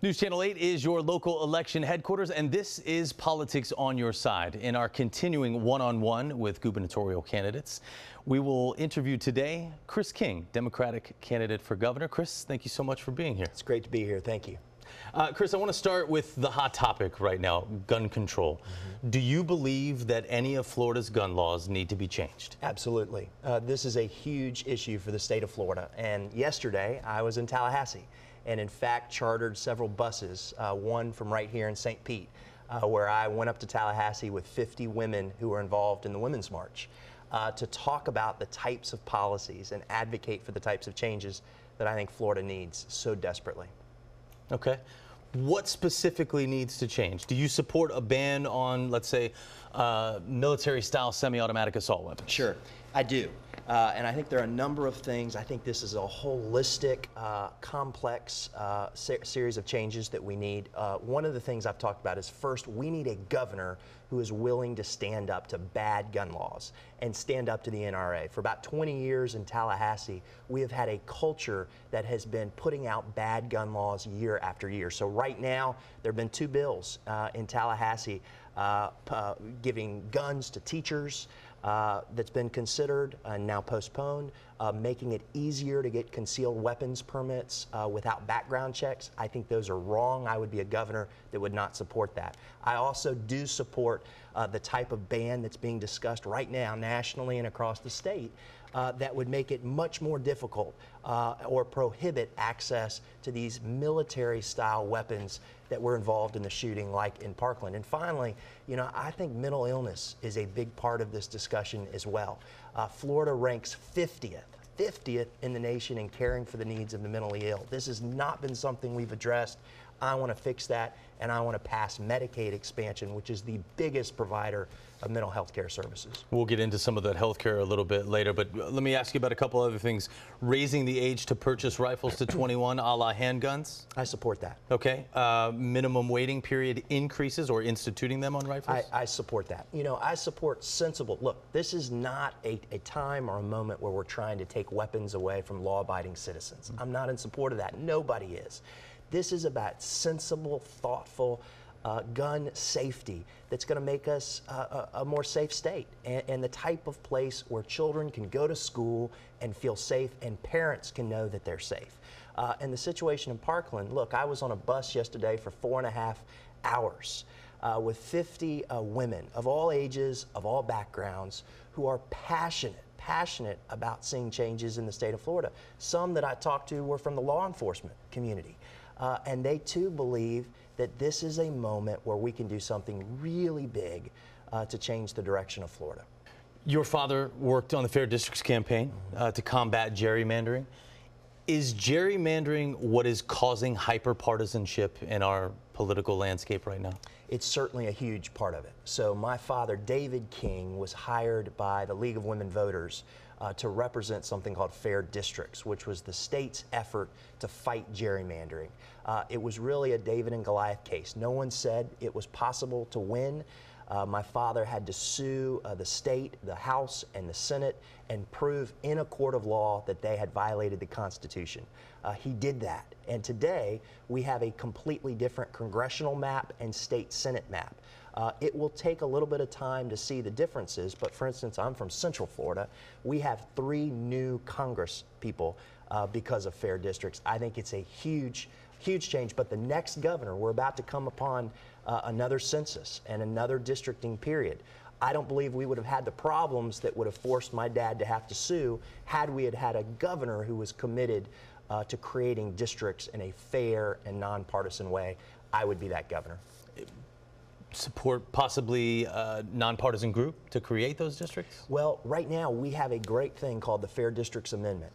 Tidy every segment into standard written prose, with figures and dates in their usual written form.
News Channel 8 is your local election headquarters, and this is Politics on Your Side. In our continuing one-on-one with gubernatorial candidates, we will interview today Chris King, Democratic candidate for governor. Chris, thank you so much for being here. It's great to be here. Thank you. Chris, I want to start with the hot topic right now, gun control. Do you believe that any of Florida's gun laws need to be changed? Absolutely. This is a huge issue for the state of Florida. And yesterday, I was in Tallahassee and, in fact, chartered several buses, one from right here in St. Pete, where I went up to Tallahassee with 50 women who were involved in the Women's March to talk about the types of policies and advocate for the types of changes that I think Florida needs so desperately. Okay. What specifically needs to change? Do you support a ban on, let's say, military-style semi-automatic assault weapons? Sure, I do. And I think there are a number of things. I think this is a holistic, complex series of changes that we need. One of the things I've talked about is, first, we need a governor who is willing to stand up to bad gun laws and stand up to the NRA. For about 20 years in Tallahassee, we have had a culture that has been putting out bad gun laws year after year. So right now, there have been two bills in Tallahassee giving guns to teachers that's been considered and now postponed, making it easier to get concealed weapons permits without background checks. I think those are wrong. I would be a governor that would not support that. I also do support the type of ban that's being discussed right now nationally and across the state that would make it much more difficult or prohibit access to these military-style weapons that were involved in the shooting, like in Parkland. And finally, you know, I think mental illness is a big part of this discussion as well. Florida ranks 50th in the nation in caring for the needs of the mentally ill. This has not been something we've addressed. I want to fix that, and I want to pass Medicaid expansion, which is the biggest provider of mental health care services. We'll get into some of that health care a little bit later, but let me ask you about a couple other things. Raising the age to purchase rifles to 21, a la handguns? I support that. Okay. Minimum waiting period increases or instituting them on rifles? I support that. You know, I support sensible. Look, this is not a time or a moment where we're trying to take weapons away from law-abiding citizens. I'm not in support of that. Nobody is. This is about sensible, thoughtful gun safety that's going to make us a more safe state and the type of place where children can go to school and feel safe and parents can know that they're safe. And the situation in Parkland, look, I was on a bus yesterday for 4.5 hours with 50 women of all ages, of all backgrounds, who are passionate about seeing changes in the state of Florida. Some that I talked to were from the law enforcement community. And they too believe that this is a moment where we can do something really big to change the direction of Florida. Your father worked on the Fair Districts campaign to combat gerrymandering. Is gerrymandering what is causing hyperpartisanship in our political landscape right now? It's certainly a huge part of it. So my father, David King, was hired by the League of Women Voters to represent something called Fair Districts, which was the state's effort to fight gerrymandering. It was really a David and Goliath case. No one said it was possible to win. My father had to sue the state, the House, and the Senate and prove in a court of law that they had violated the Constitution. He did that. And today, we have a completely different congressional map and state Senate map. It will take a little bit of time to see the differences, but for instance, I'm from Central Florida. We have 3 new Congress people because of Fair Districts. I think it's a huge change, but the next governor, we're about to come upon another census and another districting period. I don't believe we would have had the problems that would have forced my dad to have to sue had we had a governor who was committed to creating districts in a fair and nonpartisan way. I would be that governor. Support possibly a nonpartisan group to create those districts? Well, right now we have a great thing called the Fair Districts Amendment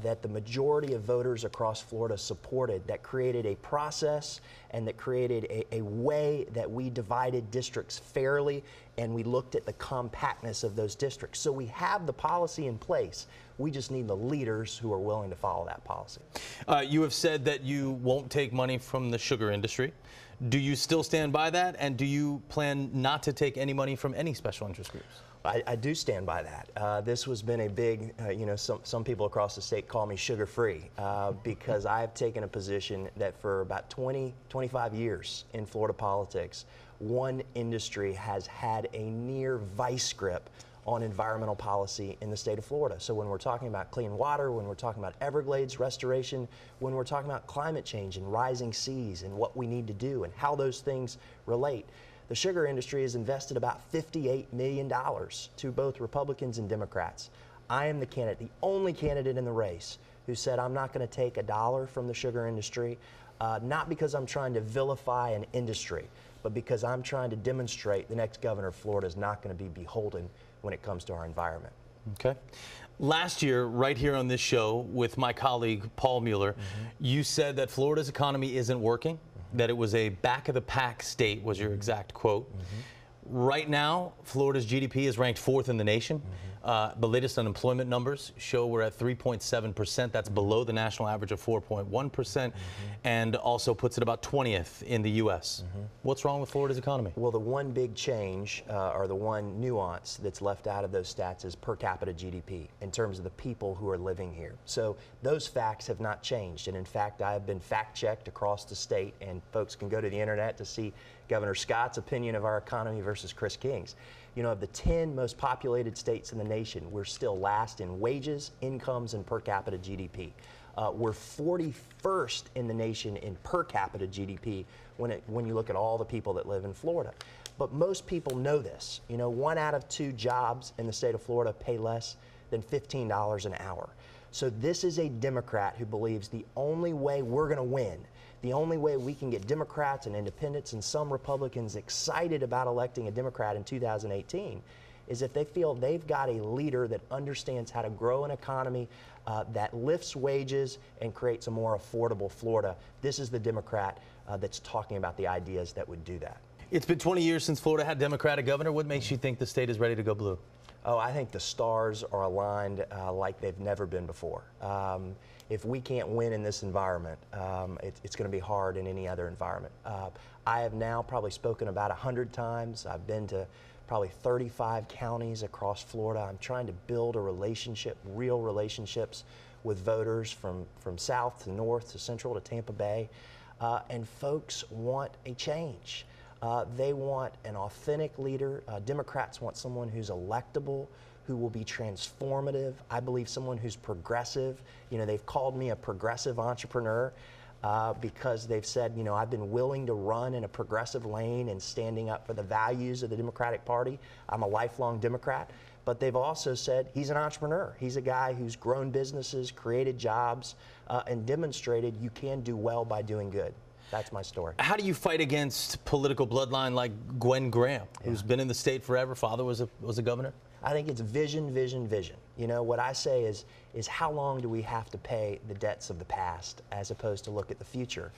that the majority of voters across Florida supported, that created a process and that created a way that we divided districts fairly, and we looked at the compactness of those districts. So we have the policy in place. We just need the leaders who are willing to follow that policy. You have said that you won't take money from the sugar industry. Do you still stand by that? And do you plan not to take any money from any special interest groups? I do stand by that. This has been a big, some people across the state call me sugar-free because I've taken a position that for about 25 years in Florida politics, one industry has had a near vice grip on environmental policy in the state of Florida. So when we're talking about clean water, when we're talking about Everglades restoration, when we're talking about climate change and rising seas and what we need to do and how those things relate, the sugar industry has invested about $58 million to both Republicans and Democrats. I am the candidate, the only candidate in the race who said I'm not going to take a dollar from the sugar industry, not because I'm trying to vilify an industry, but because I'm trying to demonstrate the next governor of Florida is not going to be beholden when it comes to our environment. Okay. Last year, right here on this show with my colleague Paul Mueller, you said that Florida's economy isn't working, that it was a back-of-the-pack state, was your exact quote. Right now, Florida's GDP is ranked 4th in the nation. The latest unemployment numbers show we're at 3.7%. That's below the national average of 4.1%, and also puts it about 20th in the U.S. What's wrong with Florida's economy? Well, the one big change, or the one nuance that's left out of those stats is per capita GDP in terms of the people who are living here. So those facts have not changed. And in fact, I have been fact-checked across the state, and folks can go to the internet to see Governor Scott's opinion of our economy versus Chris King's. You know, of the 10 most populated states in the nation, we're still last in wages, incomes, and per capita GDP. We're 41st in the nation in per capita GDP when you look at all the people that live in Florida. But most people know this. You know, 1 out of 2 jobs in the state of Florida pay less than $15 an hour. So this is a Democrat who believes the only way we're going to win, the only way we can get Democrats and independents and some Republicans excited about electing a Democrat in 2018 is if they feel they've got a leader that understands how to grow an economy that lifts wages and creates a more affordable Florida. This is the Democrat that's talking about the ideas that would do that. It's been 20 years since Florida had Democratic governor. What makes you think the state is ready to go blue? Oh, I think the stars are aligned like they've never been before. If we can't win in this environment, it's going to be hard in any other environment. I have now probably spoken about 100 times. I've been to probably 35 counties across Florida. I'm trying to build a relationship, real relationships with voters from south to north to central to Tampa Bay. And folks want a change. They want an authentic leader. Democrats want someone who's electable, who will be transformative. I believe someone who's progressive. You know, they've called me a progressive entrepreneur because they've said, you know, I've been willing to run in a progressive lane and standing up for the values of the Democratic Party. I'm a lifelong Democrat. But they've also said he's an entrepreneur. He's a guy who's grown businesses, created jobs, and demonstrated you can do well by doing good. That's my story. How do you fight against political bloodline like Gwen Graham, who's been in the state forever? Father was a governor. I think it's vision, vision, vision. You know, what I say is how long do we have to pay the debts of the past as opposed to look at the future?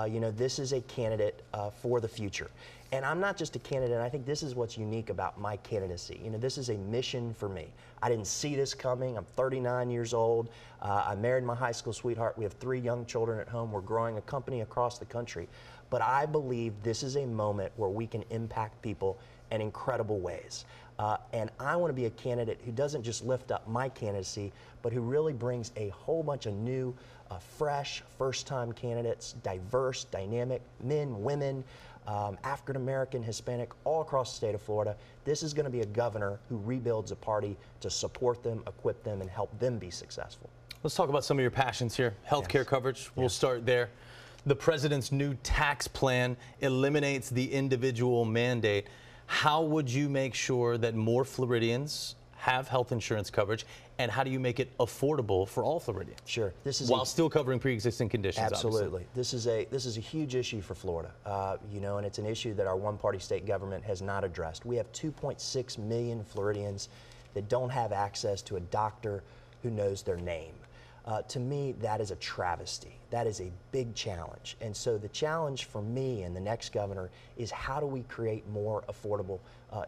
You know, this is a candidate for the future. And I'm not just a candidate. I think this is what's unique about my candidacy. You know, this is a mission for me. I didn't see this coming. I'm 39 years old. I married my high school sweetheart. We have 3 young children at home. We're growing a company across the country. But I believe this is a moment where we can impact people in incredible ways. And I want to be a candidate who doesn't just lift up my candidacy, but who really brings a whole bunch of new, fresh, first-time candidates, diverse, dynamic, men, women, African-American, Hispanic, all across the state of Florida. This is going to be a governor who rebuilds a party to support them, equip them, and help them be successful. Let's talk about some of your passions here. Healthcare coverage, we'll start there. The president's new tax plan eliminates the individual mandate. How would you make sure that more Floridians have health insurance coverage, and how do you make it affordable for all Floridians? Sure. This is while still covering pre-existing conditions. Absolutely. Obviously. This is a huge issue for Florida, you know, and it's an issue that our one-party state government has not addressed. We have 2.6 million Floridians that don't have access to a doctor who knows their name. To me, that is a travesty. That is a big challenge. And so the challenge for me and the next governor is how do we create more affordable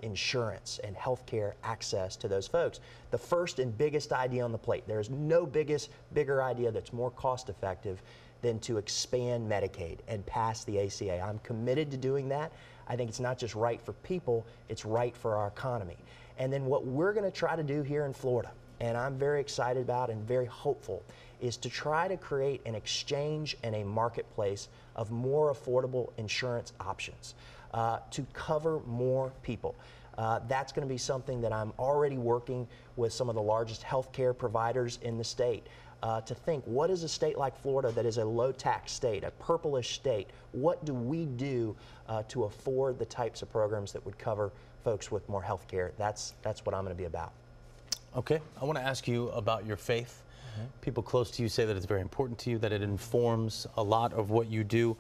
insurance and healthcare access to those folks? The first and biggest idea on the plate, there is no bigger idea that's more cost effective than to expand Medicaid and pass the ACA. I'm committed to doing that. I think it's not just right for people, it's right for our economy. And then what we're going to try to do here in Florida, and I'm very excited about and very hopeful, is to try to create an exchange and a marketplace of more affordable insurance options to cover more people. That's going to be something that I'm already working with some of the largest healthcare providers in the state to think, what is a state like Florida that is a low tax state, a purplish state? What do we do to afford the types of programs that would cover folks with more health care? That's what I'm going to be about. Okay, I want to ask you about your faith. People close to you say that it's very important to you, that it informs a lot of what you do.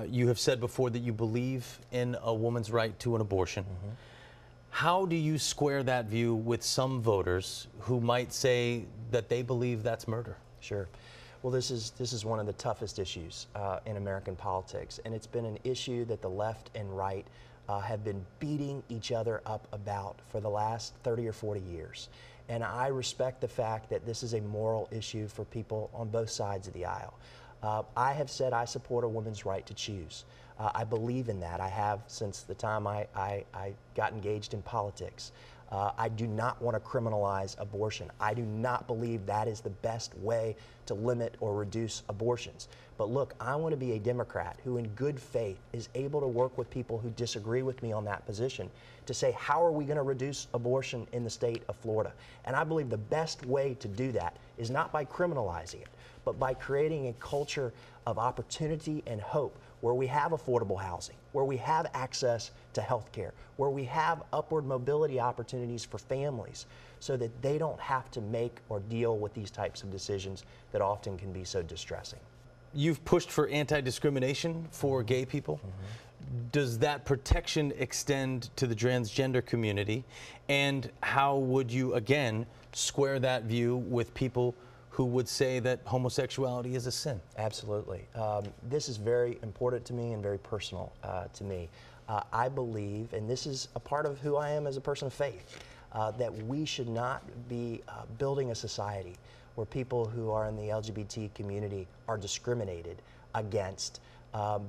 You have said before that you believe in a woman's right to an abortion. How do you square that view with some voters who might say that they believe that's murder? Sure. Well, this is one of the toughest issues in American politics, and it's been an issue that the left and right have been beating each other up about for the last 30 or 40 years. And I respect the fact that this is a moral issue for people on both sides of the aisle. I have said I support a woman's right to choose. I believe in that. I have since the time I got engaged in politics. I do not want to criminalize abortion. I do not believe that is the best way to limit or reduce abortions. But look, I want to be a Democrat who in good faith is able to work with people who disagree with me on that position to say, how are we going to reduce abortion in the state of Florida? And I believe the best way to do that is not by criminalizing it, but by creating a culture of opportunity and hope where we have affordable housing, where we have access to health care, where we have upward mobility opportunities for families so that they don't have to make or deal with these types of decisions that often can be so distressing. You've pushed for anti-discrimination for gay people. Does that protection extend to the transgender community? And how would you, again, square that view with people who would say that homosexuality is a sin? Absolutely. This is very important to me and very personal to me. I believe, and this is a part of who I am as a person of faith, that we should not be building a society where people who are in the LGBT community are discriminated against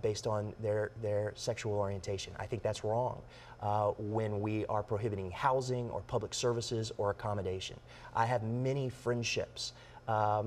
based on their sexual orientation. I think that's wrong when we are prohibiting housing or public services or accommodation. I have many friendships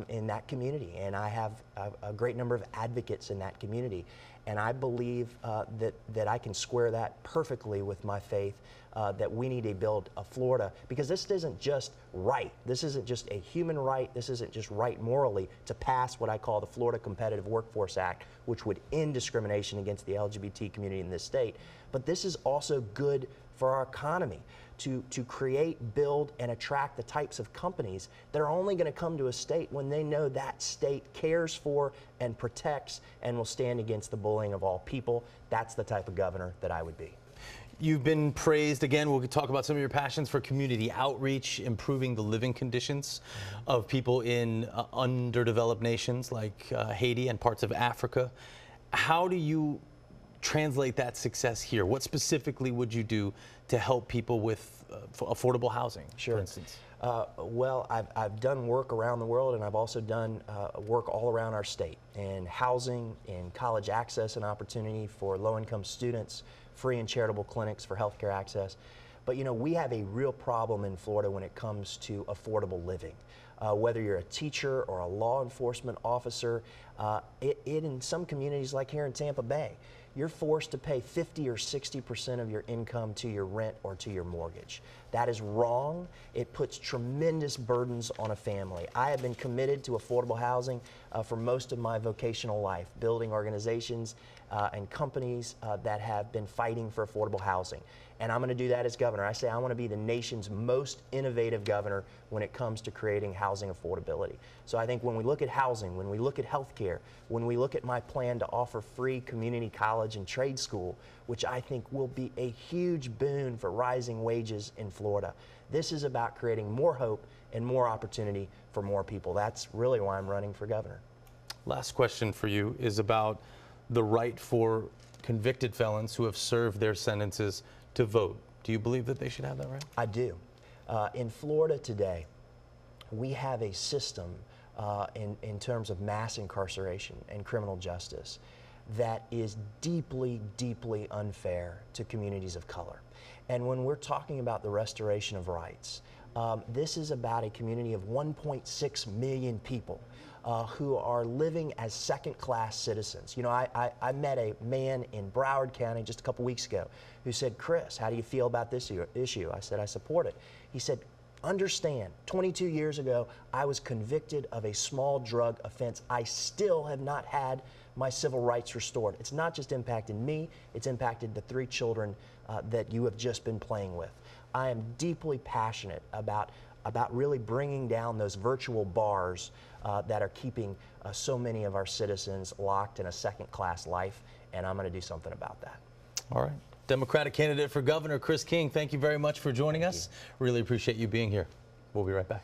in that community, and I have a great number of advocates in that community. And I believe that I can square that perfectly with my faith, that we need to build a Florida, because this isn't just right. This isn't just a human right. This isn't just right morally to pass what I call the Florida Competitive Workforce Act, which would end discrimination against the LGBT community in this state. But this is also good for our economy, to create, build, and attract the types of companies that are only going to come to a state when they know that state cares for and protects and will stand against the bullying of all people. That's the type of governor that I would be. You've been praised, again, we'll talk about some of your passions for community outreach, improving the living conditions of people in underdeveloped nations like Haiti and parts of Africa. How do you translate that success here? What specifically would you do to help people with affordable housing, for instance? Well, I've done work around the world, and I've also done work all around our state in housing, in college access and opportunity for low-income students, free and charitable clinics for healthcare access. But you know, we have a real problem in Florida when it comes to affordable living. Whether you're a teacher or a law enforcement officer, in some communities like here in Tampa Bay, you're forced to pay 50 or 60% of your income to your rent or to your mortgage. That is wrong. It puts tremendous burdens on a family. I have been committed to affordable housing for most of my vocational life, building organizations and companies that have been fighting for affordable housing. And I'm going to do that as governor. I say I want to be the nation's most innovative governor when it comes to creating housing affordability. So I think when we look at housing, when we look at healthcare, when we look at my plan to offer free community college and trade school, which I think will be a huge boon for rising wages in Florida, this is about creating more hope and more opportunity for more people. That's really why I'm running for governor. Last question for you is about the right for convicted felons who have served their sentences to vote. Do you believe that they should have that right? I do. In Florida today, we have a system in terms of mass incarceration and criminal justice that is deeply, deeply unfair to communities of color. And when we're talking about the restoration of rights, this is about a community of 1.6 million people who are living as second-class citizens. You know, I met a man in Broward County just a couple weeks ago who said, "Chris, how do you feel about this issue?" I said, "I support it." He said, "Understand, 22 years ago, I was convicted of a small drug offense. I still have not had my civil rights restored. It's not just impacted me, it's impacted the 3 children that you have just been playing with." I am deeply passionate about really bringing down those virtual bars that are keeping so many of our citizens locked in a second-class life, and I'm going to do something about that. All right. Democratic candidate for governor Chris King, thank you very much for joining us. Really appreciate you being here. We'll be right back.